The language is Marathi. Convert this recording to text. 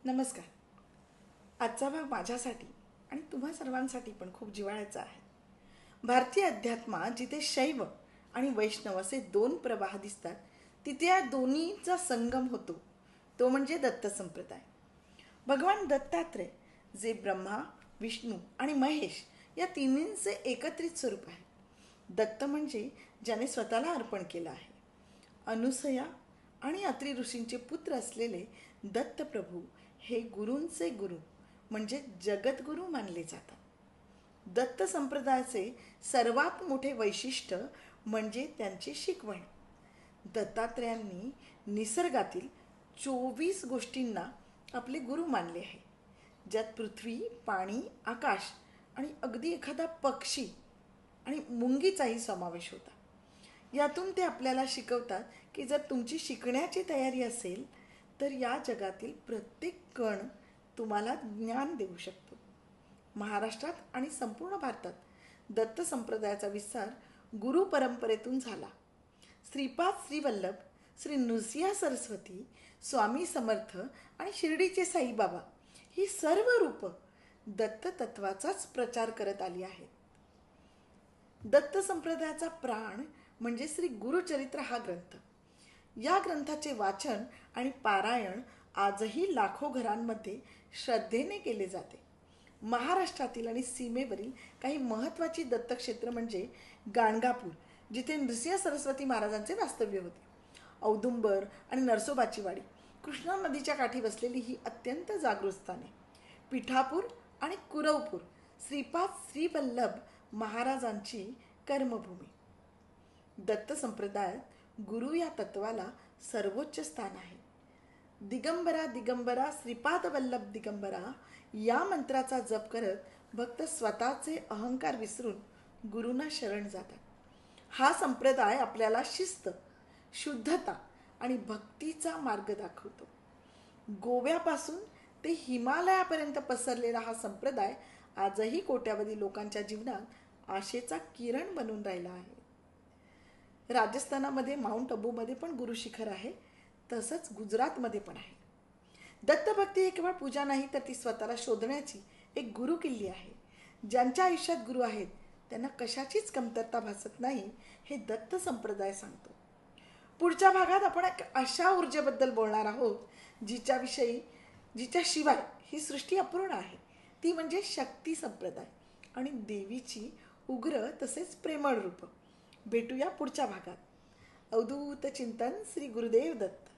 नमस्कार. आजचा भाग माझ्यासाठी आणि तुम्हा सर्वांसाठी पण खूप जिव्हाळ्याचा आहे. भारतीय अध्यात्मात जिथे शैव आणि वैष्णव असे दोन प्रवाह दिसतात, तिथे या दोन्हीचा संगम होतो, तो म्हणजे दत्त संप्रदाय. भगवान दत्तात्रय जे ब्रह्मा, विष्णू आणि महेश या तिन्हींचे एकत्रित स्वरूप आहे. दत्त म्हणजे ज्याने स्वतःला अर्पण केलं आहे. अनुसया आणि अत्री ऋषींचे पुत्र असलेले दत्तप्रभू हे गुरूंचे गुरु म्हणजे जगद्गुरू मानले जातात. दत्त संप्रदायाचे सर्वात मोठे वैशिष्ट्य म्हणजे त्यांची शिकवण. दत्तात्रयांनी निसर्गातील 24 गोष्टींना आपले गुरु मानले आहे, ज्यात पृथ्वी, पाणी, आकाश आणि अगदी एखादा पक्षी आणि मुंगीचाही समावेश होता. यातून ते आपल्याला शिकवतात की जर तुमची शिकण्याची तयारी असेल तर या जगातील प्रत्येक कण तुम्हाला ज्ञान देऊ शकतो. महाराष्ट्रात आणि संपूर्ण भारतात दत्त संप्रदायाचा विस्तार गुरु परंपरेतून झाला. श्रीपाद श्रीवल्लभ, श्री नृसिंह सरस्वती, स्वामी समर्थ आणि शिर्डीचे साईबाबा ही सर्व रूप दत्त तत्वाचाच प्रचार करत आली आहेत. दत्त संप्रदायाचा प्राण म्हणजे श्री गुरुचरित्र हा ग्रंथ. या ग्रंथाचे वाचन आणि पारायण आजही लाखो घरांमध्ये श्रद्धेने केले जाते. महाराष्ट्रातील आणि सीमेवरील काही महत्त्वाची दत्तक्षेत्र म्हणजे गाणगापूर, जिथे नृसिंह सरस्वती महाराजांचे वास्तव्य होते. औदुंबर आणि नरसोबाची वाडी, कृष्णा नदीच्या काठी बसलेली ही अत्यंत जागृत स्थाने. पिठापूर आणि कुरवपूर, श्रीपाद श्रीवल्लभ महाराजांची कर्मभूमी. दत्त संप्रदायात गुरु या तत्वाला सर्वोच्च स्थान आहे. दिगंबरा दिगंबरा श्रीपाद वल्लभ दिगंबरा या मंत्राचा जप करत भक्त स्वतःचे अहंकार विसरून गुरूंना शरण जातात. हा संप्रदाय आपल्याला शिस्त, शुद्धता आणि भक्तीचा मार्ग दाखवतो. गोव्यापासून ते हिमालयापर्यंत पसरलेला हा संप्रदाय आजही कोट्यावधी लोकांच्या जीवनात आशेचा किरण बनून राहिला आहे. राजस्थानामध्ये माउंट अबूमध्ये पण गुरु शिखर आहे, तसंच गुजरातमध्ये पण आहे. दत्तभक्ती ही केवळ पूजा नाही, तर ती स्वतःला शोधण्याची एक गुरु किल्ली आहे. ज्यांच्या आयुष्यात गुरु आहेत त्यांना कशाचीच कमतरता भासत नाही, हे दत्त संप्रदाय सांगतो. पुढच्या भागात आपण एक अशा ऊर्जेबद्दल बोलणार आहोत जिच्याशिवाय ही सृष्टी अपूर्ण आहे. ती म्हणजे शक्ती संप्रदाय आणि देवीची उग्र तसेच प्रेमळ रूप. भेटूया पुढच्या भागात. अवधूत चिंतन. श्री गुरुदेव दत्त.